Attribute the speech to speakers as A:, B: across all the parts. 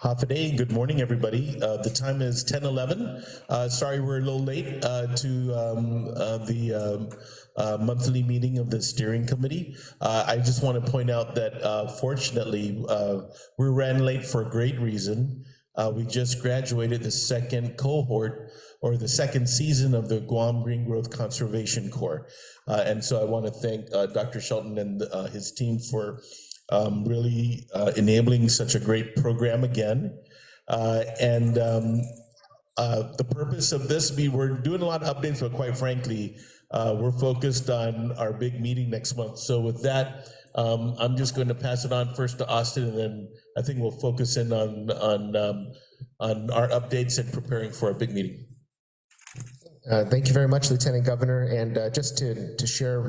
A: Hafaday, good morning, everybody. The time is 10:11. Sorry we're a little late to the monthly meeting of the steering committee. I just want to point out that fortunately we ran late for a great reason. We just graduated the second cohort or the second season of the Guam Green Growth Conservation Corps. And so I want to thank Dr. Shelton and his team for really enabling such a great program again. The purpose of this, we're doing a lot of updates, but quite frankly, we're focused on our big meeting next month. So with that, I'm just going to pass it on first to Austin, and then I think we'll focus in on our updates and preparing for our big meeting.
B: Thank you very much, Lieutenant Governor. And just to share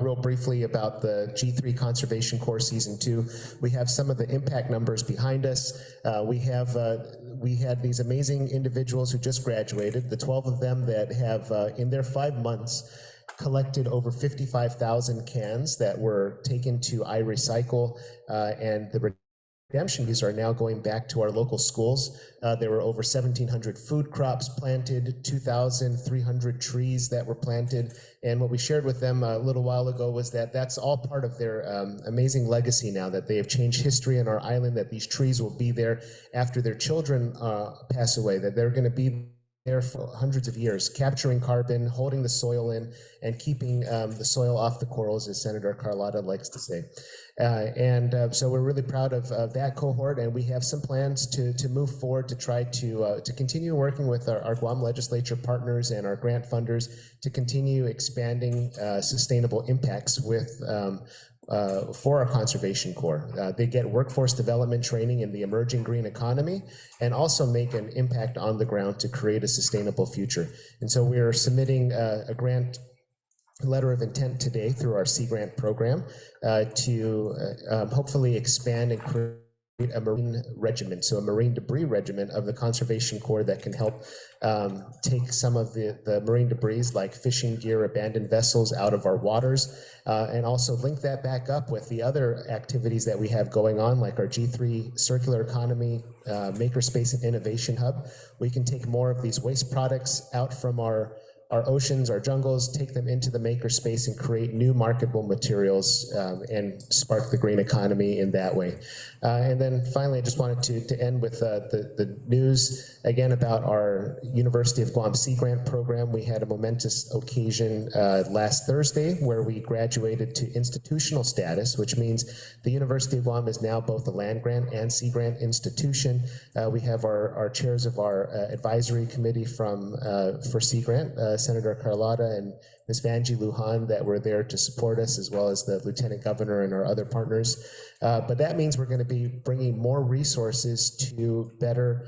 B: real briefly about the G3 Conservation Corps Season 2, we have some of the impact numbers behind us. We had these amazing individuals who just graduated, the 12 of them that have, in their 5 months, collected over 55,000 cans that were taken to iRecycle, and the redemption fees are now going back to our local schools. There were over 1,700 food crops planted, 2,300 trees that were planted, and what we shared with them a little while ago was that that's all part of their amazing legacy now, that they have changed history on our island, that these trees will be there after their children pass away, that they're going to be there for hundreds of years, capturing carbon, holding the soil in, and keeping the soil off the corals, as Senator Carlotta likes to say. So we're really proud of that cohort, and we have some plans to move forward to try to continue working with our Guam legislature partners and our grant funders to continue expanding sustainable impacts with for our Conservation Corps. They get workforce development training in the emerging green economy and also make an impact on the ground to create a sustainable future. And so we are submitting a grant letter of intent today through our Sea Grant program to hopefully expand and create a marine regiment, so a marine debris regiment of the Conservation Corps that can help take some of the marine debris like fishing gear, abandoned vessels out of our waters, and also link that back up with the other activities that we have going on, like our G3 Circular Economy Makerspace and Innovation Hub. We can take more of these waste products out from our oceans, our jungles, take them into the makerspace and create new marketable materials and spark the green economy in that way. And then finally, I just wanted to end with the news again about our University of Guam Sea Grant program. We had a momentous occasion last Thursday where we graduated to institutional status, which means the University of Guam is now both a land grant and sea grant institution. We have our chairs of our advisory committee for Sea Grant, Senator Carlotta and Ms. Vanji Lujan, that were there to support us, as well as the Lieutenant Governor and our other partners. But that means we're going to be bringing more resources to better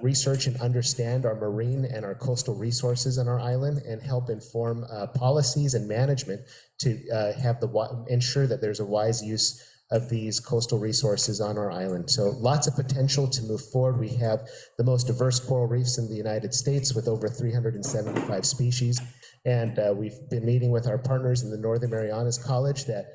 B: research and understand our marine and our coastal resources on our island and help inform policies and management to ensure that there's a wise use of these coastal resources on our island. So lots of potential to move forward. We have the most diverse coral reefs in the United States with over 375 species. And we've been meeting with our partners in the Northern Marianas College that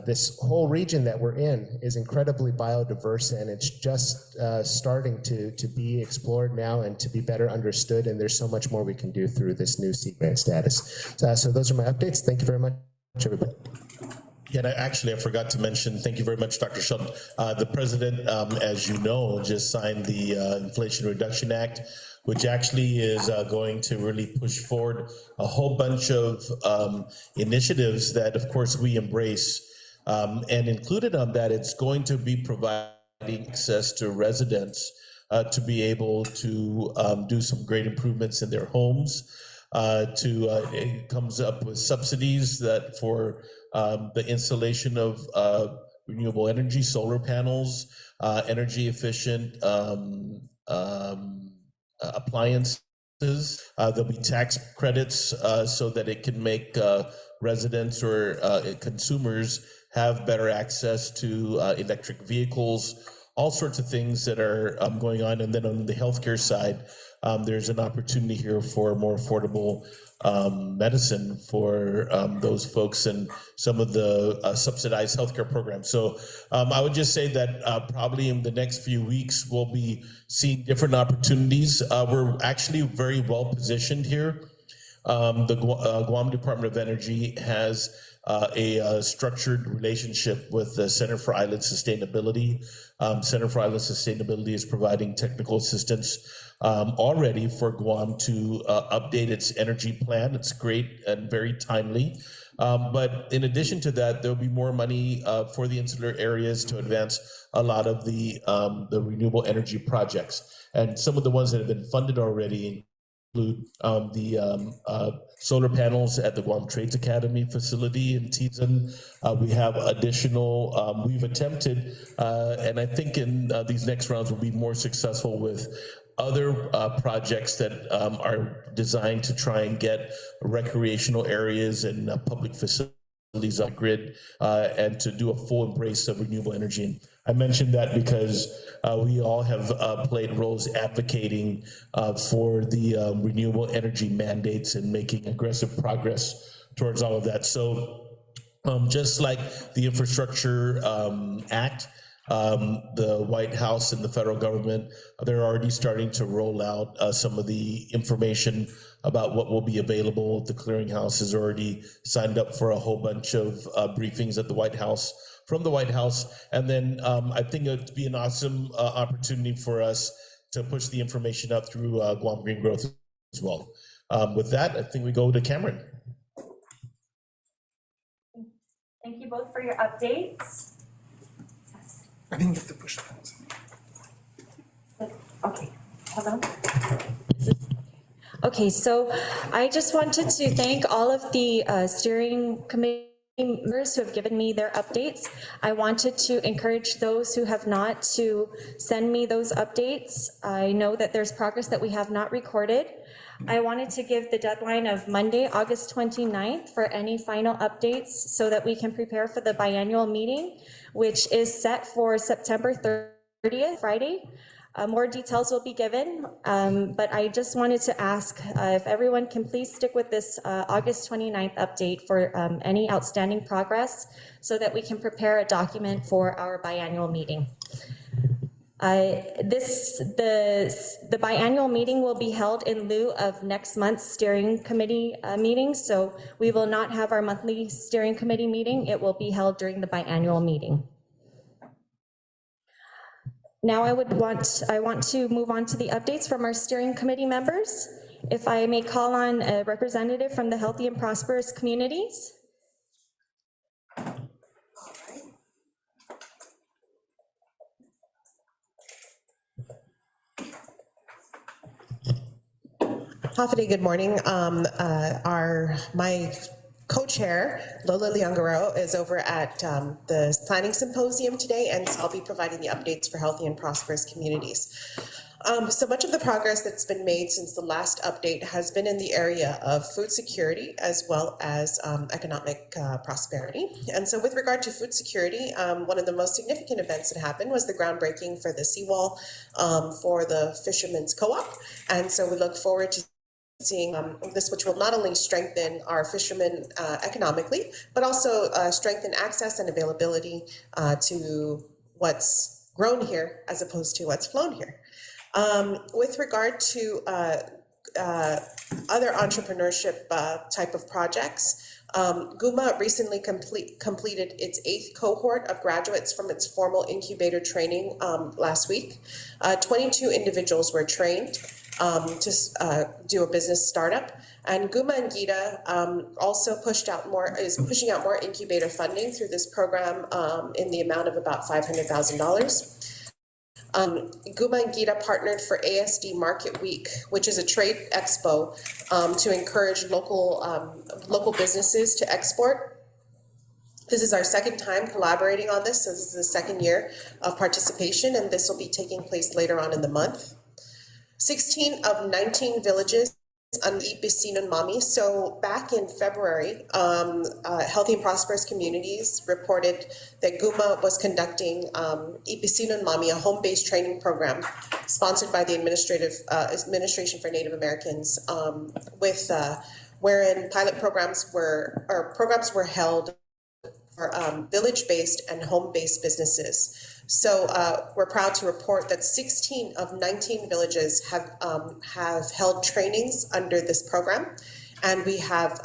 B: this whole region that we're in is incredibly biodiverse, and it's just starting to be explored now and to be better understood. And there's so much more we can do through this new Sea Grant status. So those are my updates. Thank you very much, everybody.
A: Yeah, actually, I forgot to mention, thank you very much, Dr. Shelton. The President, as you know, just signed the Inflation Reduction Act, which actually is going to really push forward a whole bunch of initiatives that, of course, we embrace. And included on that, it's going to be providing access to residents to be able to do some great improvements in their homes. It comes up with subsidies that for the installation of renewable energy, solar panels, energy efficient appliances. There'll be tax credits so that it can make residents or consumers have better access to electric vehicles, all sorts of things that are going on. And then on the healthcare side, there's an opportunity here for more affordable medicine for those folks and some of the subsidized healthcare programs. So I would just say that probably in the next few weeks, we'll be seeing different opportunities. We're actually very well positioned here. The Guam Department of Energy has a structured relationship with the Center for Island Sustainability. Center for Island Sustainability is providing technical assistance already for Guam to update its energy plan. It's great and very timely. But in addition to that, there'll be more money for the insular areas to advance a lot of the renewable energy projects. And some of the ones that have been funded already include the solar panels at the Guam Trades Academy facility in Tizan. We have additional, we've attempted, and I think in these next rounds we'll be more successful with other projects that are designed to try and get recreational areas and public facilities on grid and to do a full embrace of renewable energy. And I mentioned that because we all have played roles advocating for the renewable energy mandates and making aggressive progress towards all of that. So just like the Infrastructure Act, the White House and the federal government, they're already starting to roll out some of the information about what will be available. The clearinghouse has already signed up for a whole bunch of briefings at the White House, from the White House. And then I think it would be an awesome opportunity for us to push the information out through Guam Green Growth as well. With that, I think we go to Cameron.
C: Thank you both for your updates.
D: I didn't get to push that.
C: Okay, hold on. Okay, so I just wanted to thank all of the steering committee members who have given me their updates. I wanted to encourage those who have not to send me those updates. I know that there's progress that we have not recorded. I wanted to give the deadline of Monday, August 29th for any final updates so that we can prepare for the biannual meeting, which is set for September 30th, Friday. More details will be given, but I just wanted to ask if everyone can please stick with this August 29th update for any outstanding progress so that we can prepare a document for our biannual meeting. The biannual meeting will be held in lieu of next month's steering committee meeting, so we will not have our monthly steering committee meeting. It will be held during the biannual meeting. Now I want to move on to the updates from our steering committee members. If I may call on a representative from the Healthy and Prosperous Communities.
E: Hafide, good morning. My co-chair, Lola Leongaro, is over at the planning symposium today, and so I'll be providing the updates for Healthy and Prosperous Communities. So much of the progress that's been made since the last update has been in the area of food security as well as economic prosperity. And so with regard to food security, one of the most significant events that happened was the groundbreaking for the seawall for the Fishermen's Co-op. And so we look forward to seeing this, which will not only strengthen our fishermen economically, but also strengthen access and availability to what's grown here as opposed to what's flown here. With regard to other entrepreneurship type of projects, GUMA recently completed its 8th cohort of graduates from its formal incubator training last week. 22 individuals were trained to do a business startup. And GUMA and GITA also is pushing out more incubator funding through this program in the amount of about $500,000. GUMA and GITA partnered for ASD Market Week, which is a trade expo to encourage local businesses to export. This is our second time collaborating on this, so this is the second year of participation, and this will be taking place later on in the month. 16 of 19 villages on Ipisinon Mami. So back in February, Healthy and Prosperous Communities reported that GUMA was conducting Ipisinon Mami, a home-based training program sponsored by the Administration for Native Americans, wherein pilot programs were held for village-based and home-based businesses. So we're proud to report that 16 of 19 villages have held trainings under this program, and we have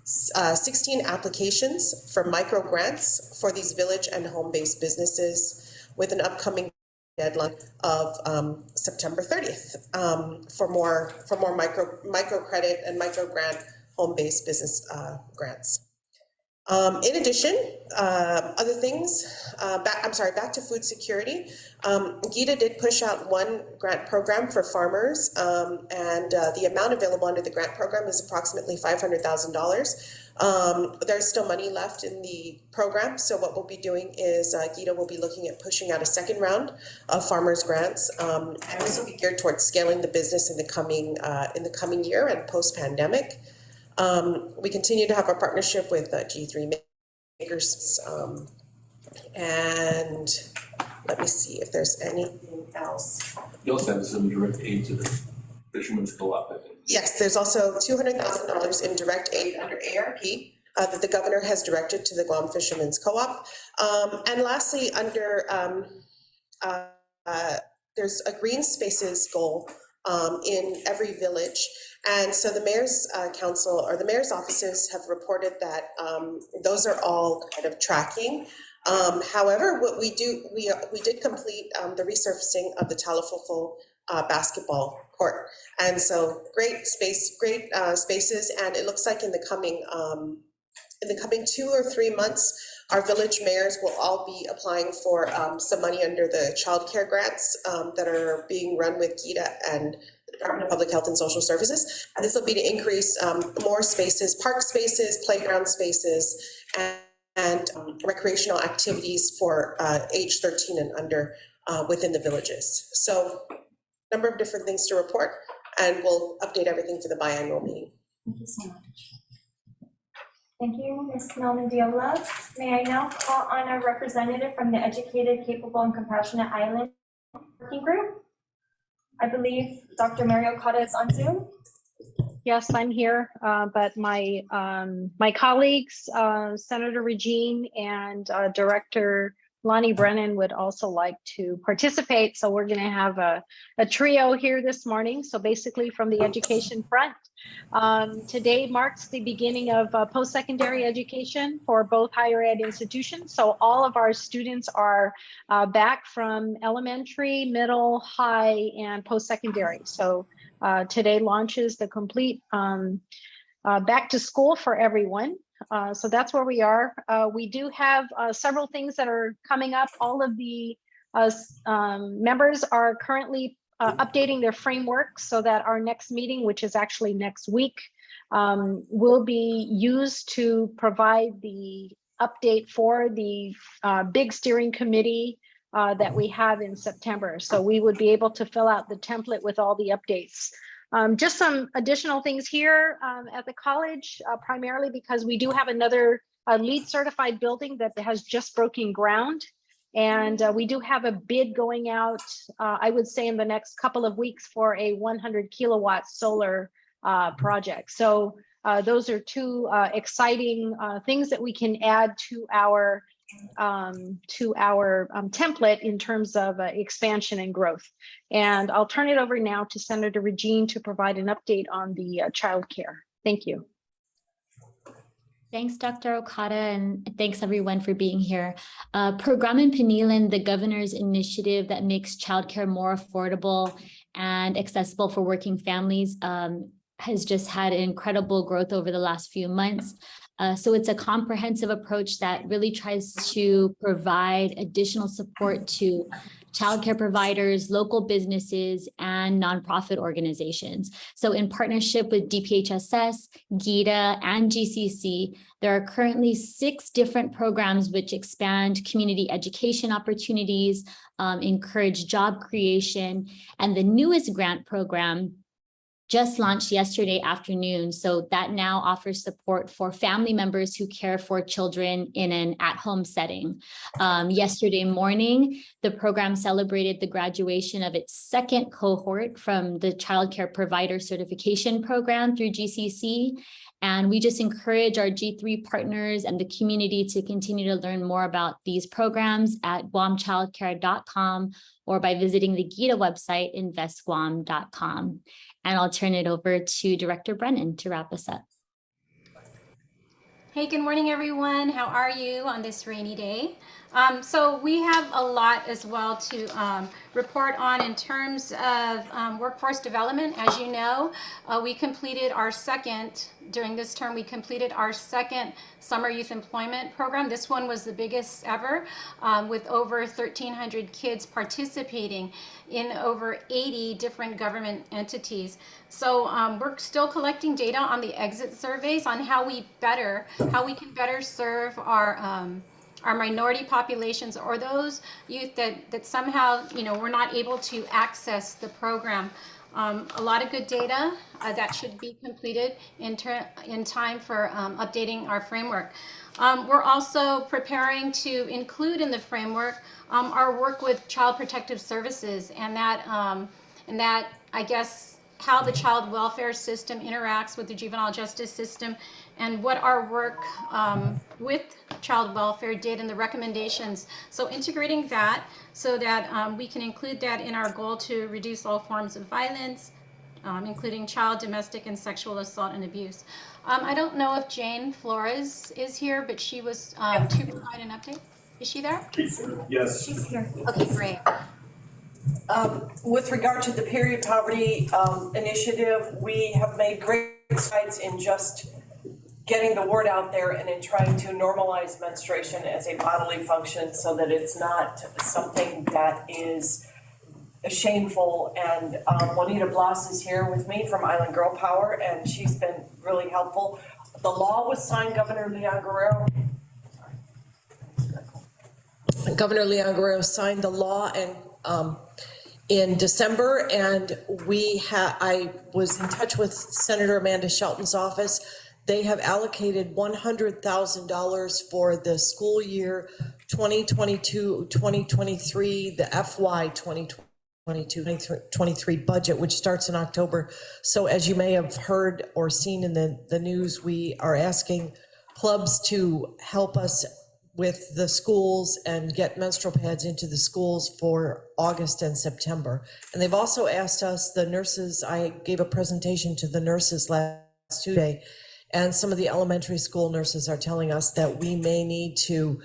E: 16 applications for micro grants for these village and home-based businesses, with an upcoming deadline of September 30th for more micro credit and micro grant home-based business grants. In addition, other things, back to food security. GITA did push out one grant program for farmers, and the amount available under the grant program is approximately $500,000. There's still money left in the program, so what we'll be doing is GITA will be looking at pushing out a second round of farmers grants, and this will be geared towards scaling the business in the coming year and post-pandemic. We continue to have our partnership with G3 makers, and let me see if there's anything else.
F: You also have some direct aid to the fishermen's co-op, I think.
E: Yes, there's also $200,000 in direct aid under ARP that the governor has directed to the Guam Fishermen's Co-op. And lastly, under there's a green spaces goal in every village. And so the mayor's council or the mayor's offices have reported that those are all kind of tracking. However, what we did complete the resurfacing of the Talafofo basketball court. And so great spaces, and it looks like in the coming 2 or 3 months, our village mayors will all be applying for some money under the child care grants that are being run with GITA and the Department of Public Health and Social Services. And this will be to increase more spaces, park spaces, playground spaces, and recreational activities for age 13 and under within the villages. So a number of different things to report, and we'll update everything for the biannual meeting.
C: Thank you so much. Thank you, Ms. Melman Diola. May I now call on a representative from the Educated, Capable, and Compassionate Island Working Group? I believe Dr. Mary Okada is on Zoom.
G: Yes, I'm here, but my colleagues, Senator Regine and Director Lonnie Brennan would also like to participate. So we're going to have a trio here this morning. So basically from the education front, today marks the beginning of post-secondary education for both higher ed institutions. So all of our students are back from elementary, middle, high, and post-secondary. So today launches the complete back to school for everyone. So that's where we are. We do have several things that are coming up. All of the members are currently updating their framework so that our next meeting, which is actually next week, will be used to provide the update for the big steering committee that we have in September. So we would be able to fill out the template with all the updates. Just some additional things here at the college, primarily because we do have another LEED certified building that has just broken ground. And we do have a bid going out, I would say in the next couple of weeks, for a 100 kilowatt solar project. So those are two exciting things that we can add to our template in terms of expansion and growth. And I'll turn it over now to Senator Regine to provide an update on the child care. Thank you.
H: Thanks, Dr. Okada, and thanks everyone for being here. Program Pinilan, the governor's initiative that makes childcare more affordable and accessible for working families, has just had incredible growth over the last few months. So it's a comprehensive approach that really tries to provide additional support to childcare providers, local businesses, and nonprofit organizations. So in partnership with DPHSS, GITA, and GCC, there are currently 6 different programs which expand community education opportunities, encourage job creation, and the newest grant program just launched yesterday afternoon. So that now offers support for family members who care for children in an at-home setting. Yesterday morning, the program celebrated the graduation of its second cohort from the Child Care Provider Certification Program through GCC. And we just encourage our G3 partners and the community to continue to learn more about these programs at guamchildcare.com or by visiting the GITA website, investguam.com. And I'll turn it over to Director Brennan to wrap us up.
I: Hey, good morning, everyone. How are you on this rainy day? So we have a lot as well to report on in terms of workforce development. As you know, we completed our second, during this term, we completed our second summer youth employment program. This one was the biggest ever, with over 1,300 kids participating in over 80 different government entities. So we're still collecting data on the exit surveys on how we can better serve our minority populations or those youth that somehow, were not able to access the program. A lot of good data that should be completed in time for updating our framework. We're also preparing to include in the framework our work with Child Protective Services and that I guess how the child welfare system interacts with the juvenile justice system and what our work with child welfare did and the recommendations. So integrating that so that we can include that in our goal to reduce all forms of violence, including child, domestic, and sexual assault and abuse. I don't know if Jane Flores is here, but she was to provide an update. Is she there?
F: Yes.
I: She's here. Okay, great.
J: With regard to the period poverty initiative, we have made great strides in just getting the word out there and in trying to normalize menstruation as a bodily function so that it's not something that is shameful. And Juanita Blas is here with me from Island Girl Power, and she's been really helpful. The law was signed, Governor Leon Guerrero signed the law and in December, and I was in touch with Senator Amanda Shelton's office. They have allocated $100,000 for the school year 2022-2023, the FY 2022-2023 budget, which starts in October. So as you may have heard or seen in the news, we are asking clubs to help us with the schools and get menstrual pads into the schools for August and September. And they've also asked us, the nurses, I gave a presentation to the nurses last Tuesday, and some of the elementary school nurses are telling us that we may need to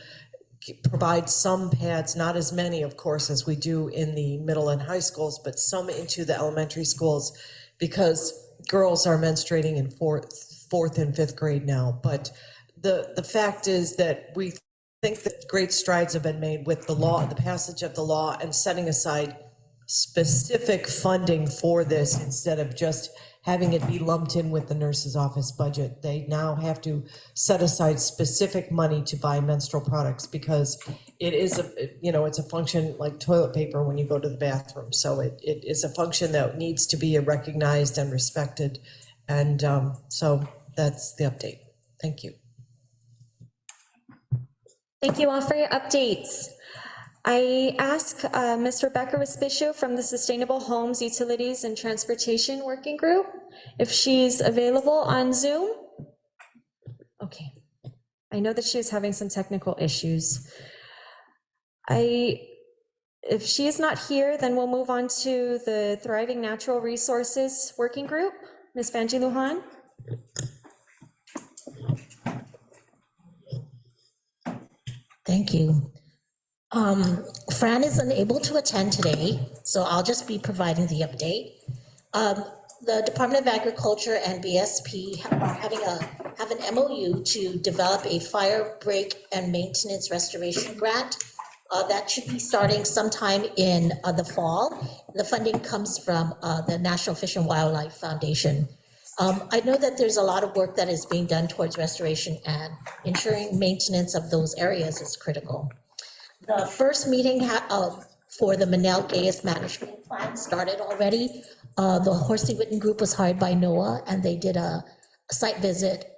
J: provide some pads, not as many, of course, as we do in the middle and high schools, but some into the elementary schools because girls are menstruating in fourth and fifth grade now. But the fact is that we think that great strides have been made with the law, the passage of the law, and setting aside specific funding for this instead of just having it be lumped in with the nurse's office budget. They now have to set aside specific money to buy menstrual products because it is it's a function like toilet paper when you go to the bathroom. So it is a function that needs to be recognized and respected. And so that's the update. Thank you.
C: Thank you all for your updates. I ask Ms. Rebecca Respicio from the Sustainable Homes, Utilities, and Transportation Working Group if she's available on Zoom. Okay. I know that she is having some technical issues. If she is not here, then we'll move on to the Thriving Natural Resources Working Group. Ms. Vanji Lujan.
K: Thank you. Fran is unable to attend today, so I'll just be providing the update. The Department of Agriculture and BSP are have an MOU to develop a fire break and maintenance restoration grant. That should be starting sometime in the fall. The funding comes from the National Fish and Wildlife Foundation. I know that there's a lot of work that is being done towards restoration, and ensuring maintenance of those areas is critical. The first meeting for the Manel Gayus Management Plan started already. The Horsey Witten Group was hired by NOAA, and they did a site visit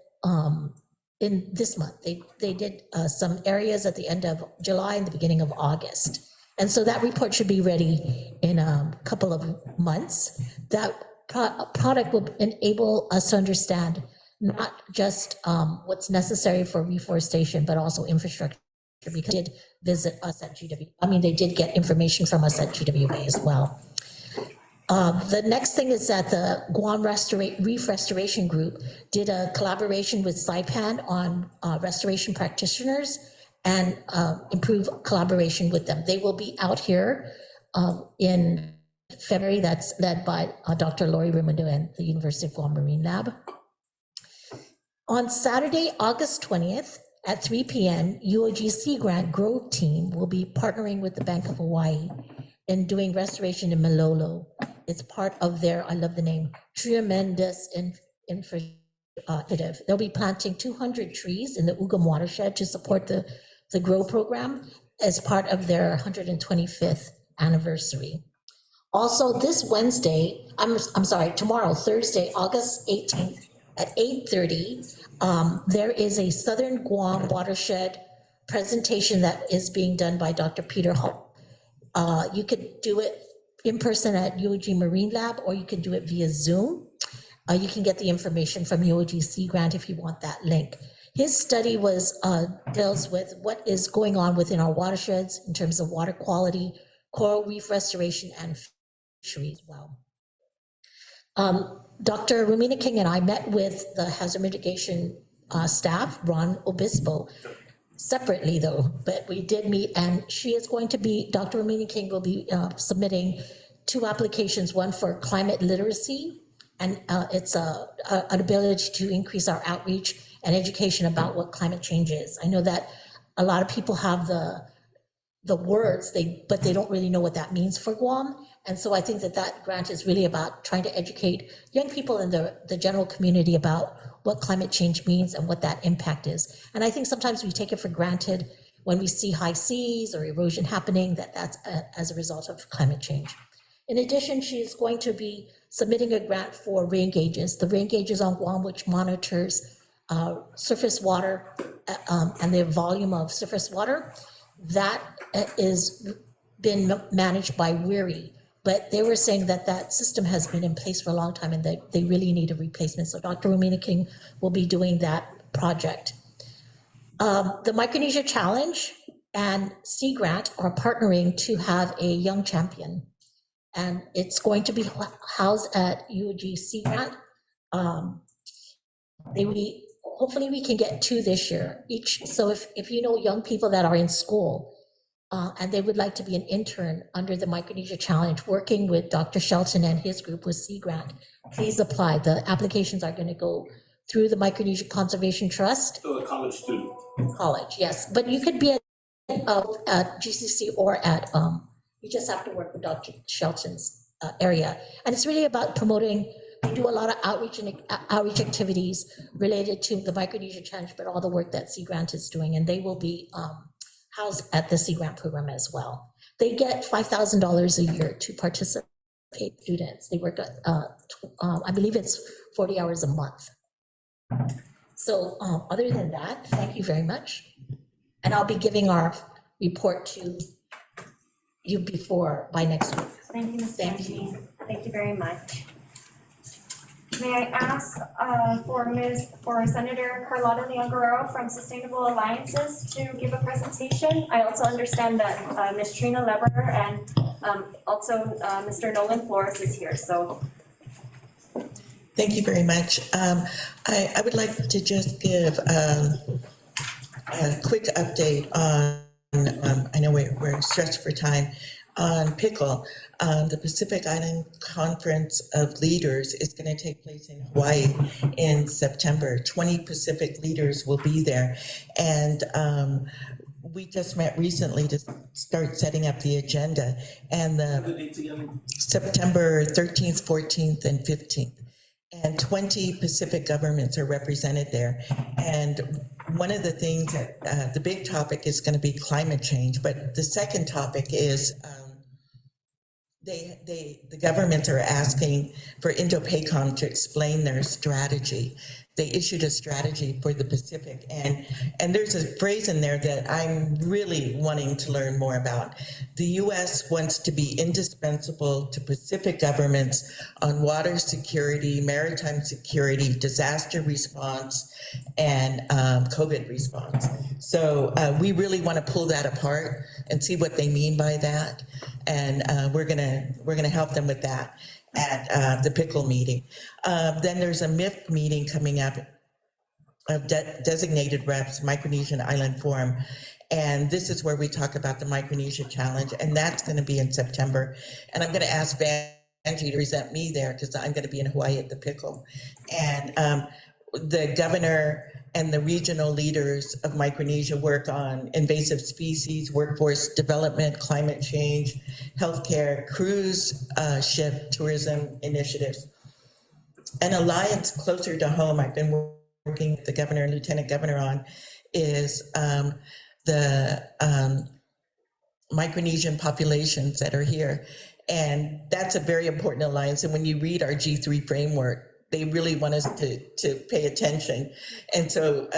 K: in this month. They did some areas at the end of July and the beginning of August. And so that report should be ready in a couple of months. That product will enable us to understand not just what's necessary for reforestation, but also infrastructure, because they did visit us at GW. I mean, they did get information from us at GWA as well. The next thing is that the Guam Reef Restoration Group did a collaboration with SaiPan on restoration practitioners and improve collaboration with them. They will be out here in February. That's led by Dr. Lori Raimundo and the University of Guam Marine Lab. On Saturday, August 20th at 3 p.m., UOG Sea Grant Grove team will be partnering with the Bank of Hawaii in doing restoration in Malolo. It's part of their, I love the name, tremendous initiative. They'll be planting 200 trees in the Ugam watershed to support the GROW program as part of their 125th anniversary. Also, this Wednesday, tomorrow, Thursday, August 18th at 8:30, there is a Southern Guam watershed presentation that is being done by Dr. Peter Hull. You could do it in person at UOG Marine Lab, or you could do it via Zoom. You can get the information from UOG Sea Grant if you want that link. His study deals with what is going on within our watersheds in terms of water quality, coral reef restoration, and fisheries. Wow. Dr. Rumina King and I met with the hazard mitigation staff, Ron Obispo, separately though, but we did meet, and Dr. Rumina King will be submitting 2 applications, one for climate literacy, and it's an ability to increase our outreach and education about what climate change is. I know that a lot of people have the words, but they don't really know what that means for Guam. And so I think that grant is really about trying to educate young people in the general community about what climate change means and what that impact is. And I think sometimes we take it for granted when we see high seas or erosion happening, that's as a result of climate change. In addition, she is going to be submitting a grant for rain gauges. The rain gauges on Guam, which monitors surface water and the volume of surface water, that is been managed by WERI. But they were saying that system has been in place for a long time and that they really need a replacement. So Dr. Rumina King will be doing that project. The Micronesia Challenge and Sea Grant are partnering to have a young champion. And it's going to be housed at UOG Sea Grant. Hopefully we can get 2 this year each. So if you know young people that are in school, and they would like to be an intern under the Micronesia Challenge, working with Dr. Shelton and his group with Sea Grant, please apply. The applications are going to go through the Micronesia Conservation Trust.
F: So a college student.
K: College, yes. But you could be at GCC or at, you just have to work with Dr. Shelton's area. And it's really about promoting. We do a lot of outreach activities related to the Micronesia Challenge, but all the work that Sea Grant is doing, and they will be housed at the Sea Grant program as well. They get $5,000 a year to participate students. They work, I believe it's 40 hours a month. So other than that, thank you very much. And I'll be giving our report to you by next week.
C: Thank you, Ms. Angie. Thank you very much. May I ask for Senator Carlotta Leon Guerrero from Sustainable Alliances to give a presentation? I also understand that Ms. Trina Leber and also Mr. Nolan Flores is here, so.
L: Thank you very much. I would like to just give a quick update on, I know we're stretched for time, on PICL. The Pacific Island Conference of Leaders is going to take place in Hawaii in September. 20 Pacific leaders will be there. And we just met recently to start setting up the agenda. And September 13th, 14th, and 15th. And 20 Pacific governments are represented there. And one of the things that the big topic is going to be climate change, but the second topic is the governments are asking for Indo-PACOM to explain their strategy. They issued a strategy for the Pacific, and there's a phrase in there that I'm really wanting to learn more about. The U.S. wants to be indispensable to Pacific governments on water security, maritime security, disaster response, and COVID response. So we really want to pull that apart and see what they mean by that, and we're gonna help them with that at the pickle meeting. Then there's a MIF meeting coming up of designated reps, Micronesian Island Forum. And this is where we talk about the Micronesia Challenge, and that's going to be in September. And I'm going to ask Vanjie to present me there because I'm going to be in Hawaii at the pickle. And the governor and the regional leaders of Micronesia work on invasive species, workforce development, climate change, healthcare, cruise ship tourism initiatives. An alliance closer to home I've been working with the governor and lieutenant governor on is the Micronesian populations that are here. And that's a very important alliance. And when you read our G3 framework, they really want us to pay attention. And so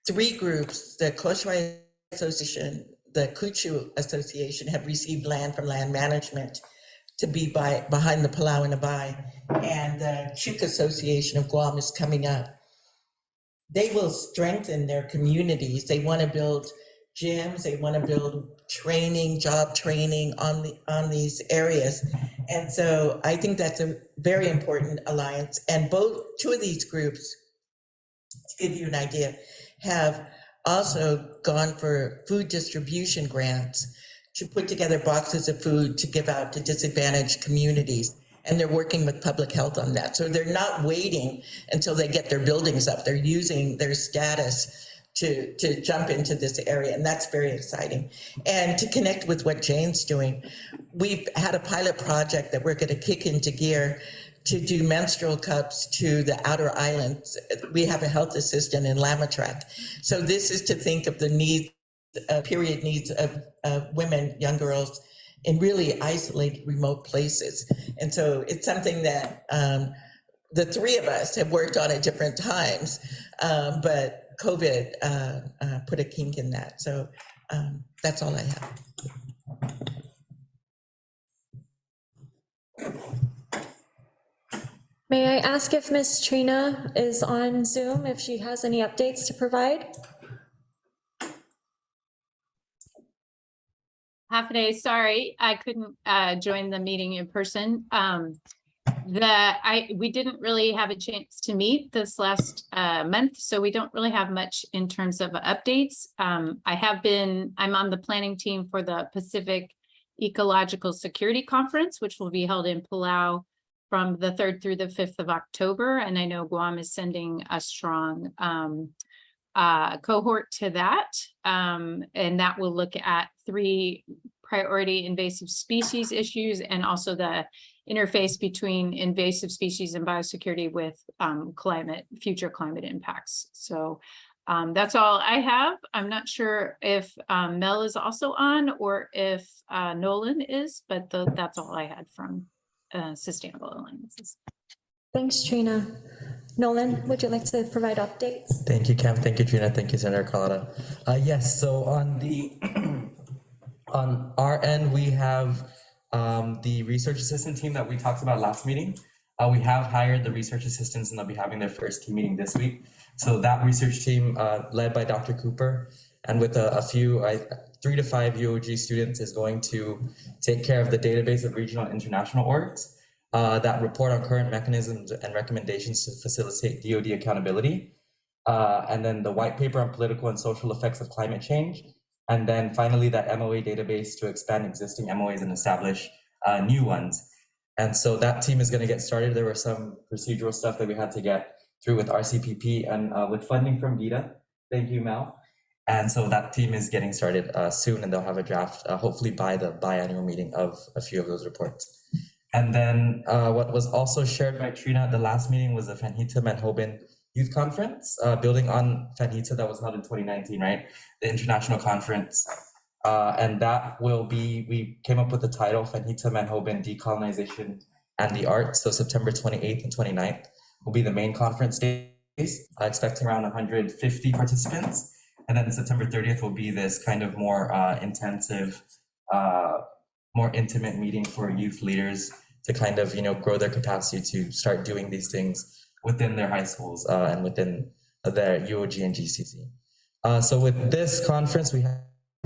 L: 3 groups, the Koshwai Association, the Kuchu Association, have received land from land management to be behind the Palau and Abai. And the Chuk Association of Guam is coming up. They will strengthen their communities. They want to build gyms. They want to build training, job training on these areas. And so I think that's a very important alliance. And 2 of these groups, to give you an idea, have also gone for food distribution grants to put together boxes of food to give out to disadvantaged communities. And they're working with public health on that. So they're not waiting until they get their buildings up. They're using their status to jump into this area. And that's very exciting. And to connect with what Jane's doing, we've had a pilot project that we're going to kick into gear to do menstrual cups to the outer islands. We have a health assistant in Lamatrack. So this is to think of the needs, period needs of women, young girls, in really isolated, remote places. And so it's something that the 3 of us have worked on at different times, but COVID put a kink in that. So that's all I have.
C: May I ask if Miss Trina is on Zoom, if she has any updates to provide?
M: Half a day, sorry, I couldn't join the meeting in person. We didn't really have a chance to meet this last month, so we don't really have much in terms of updates. I'm on the planning team for the Pacific Ecological Security Conference, which will be held in Palau from the 3rd through the 5th of October. And I know Guam is sending a strong cohort to that. And that will look at 3 priority invasive species issues and also the interface between invasive species and biosecurity with future climate impacts. So that's all I have. I'm not sure if Mel is also on or if Nolan is, but that's all I had from Sustainable Alliances.
C: Thanks, Trina. Nolan, would you like to provide updates?
N: Thank you, Cam. Thank you, Trina. Thank you, Senator Carlotta. Yes, so on our end, we have the research assistant team that we talked about last meeting. We have hired the research assistants and they'll be having their first team meeting this week. So that research team led by Dr. Cooper and with a few 3 to 5 UOG students is going to take care of the database of regional and international orgs that report on current mechanisms and recommendations to facilitate DoD accountability. And then the white paper on political and social effects of climate change. And then finally that MOA database to expand existing MOAs and establish new ones. And so that team is going to get started. There were some procedural stuff that we had to get through with RCPP and with funding from DITA. Thank you, Mel. And so that team is getting started soon, and they'll have a draft, hopefully by the biannual meeting of a few of those reports. And then what was also shared by Trina at the last meeting was the Fanhita Manhoban Youth Conference, building on Fanhita that was held in 2019, right? The international conference And that will be, we came up with the title, Fanita Manhoban, Decolonization and the Arts. So September 28th and 29th will be the main conference days, expecting around 150 participants. And then September 30th will be this kind of more intensive, more intimate meeting for youth leaders to kind of, grow their capacity to start doing these things within their high schools and within their UOG and GCC. So with this conference, we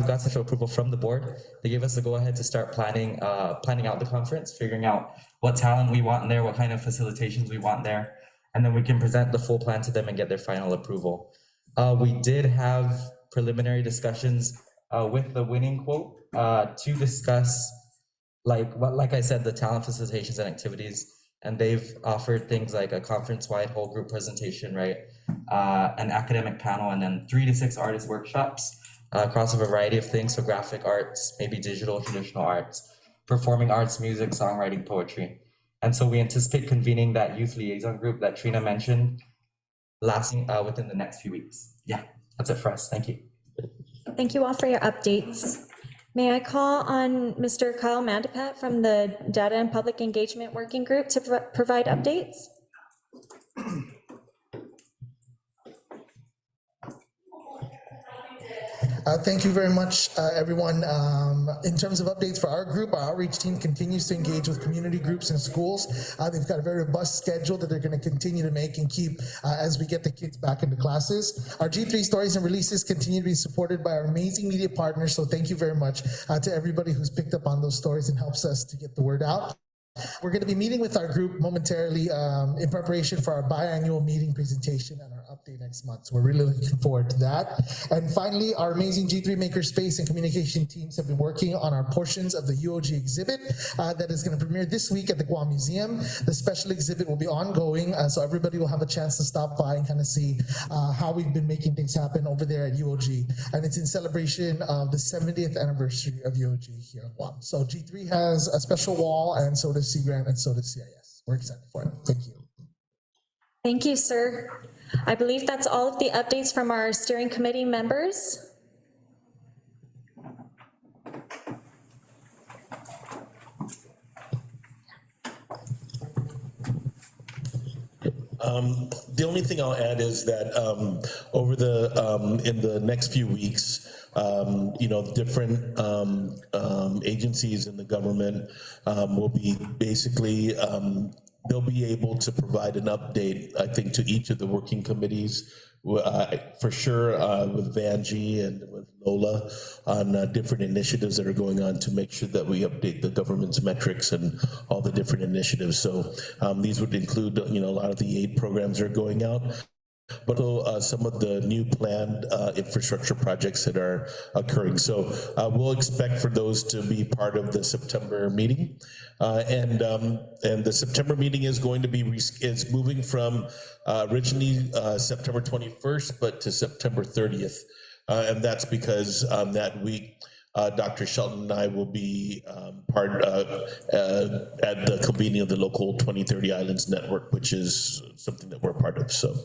N: got special approval from the board. They gave us the go-ahead to start planning out the conference, figuring out what talent we want in there, what kind of facilitations we want there, and then we can present the full plan to them and get their final approval. We did have preliminary discussions with the winning quote to discuss, like I said, the talent facilitations and activities, and they've offered things like a conference-wide whole group presentation, right? An academic panel, and then 3 to 6 artist workshops across a variety of things, so graphic arts, maybe digital, traditional arts, performing arts, music, songwriting, poetry. And so we anticipate convening that youth liaison group that Trina mentioned, lasting within the next few weeks. Yeah, that's it for us. Thank you.
C: Thank you all for your updates. May I call on Mr. Kyle Mandapat from the Data and Public Engagement Working Group to provide updates?
D: Thank you very much, everyone. In terms of updates for our group, our outreach team continues to engage with community groups and schools. They've got a very robust schedule that they're going to continue to make and keep as we get the kids back into classes. Our G3 stories and releases continue to be supported by our amazing media partners, so thank you very much to everybody who's picked up on those stories and helps us to get the word out. We're going to be meeting with our group momentarily in preparation for our biannual meeting presentation and our update next month. So we're really looking forward to that. And finally, our amazing G3 Makerspace and communication teams have been working on our portions of the UOG exhibit that is going to premiere this week at the Guam Museum. The special exhibit will be ongoing, so everybody will have a chance to stop by and kind of see how we've been making things happen over there at UOG. And it's in celebration of the 70th anniversary of UOG here in Guam. So G3 has a special wall, and so does Sea Grant, and so does CIS. We're excited for it. Thank you.
C: Thank you, sir. I believe that's all of the updates from our steering committee members.
A: The only thing I'll add is that over in the next few weeks, different agencies in the government will be basically, they'll be able to provide an update, I think, to each of the working committees, for sure with Vanjie and with Lola on different initiatives that are going on to make sure that we update the government's metrics and all the different initiatives. So these would include, a lot of the aid programs that are going out, but also some of the new planned infrastructure projects that are occurring. So we'll expect for those to be part of the September meeting. And the September meeting is going to be, is moving from originally September 21st, but to September 30th. And that's because that week, Dr. Shelton and I will be part at the convening of the local 2030 Islands Network, which is something that we're part of. So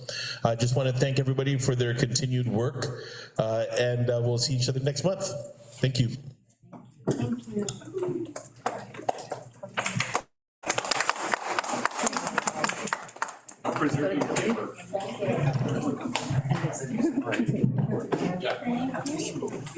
A: I just want to thank everybody for their continued work, and we'll see each other next month. Thank you.
G: Thank you.
F: Preserving paper.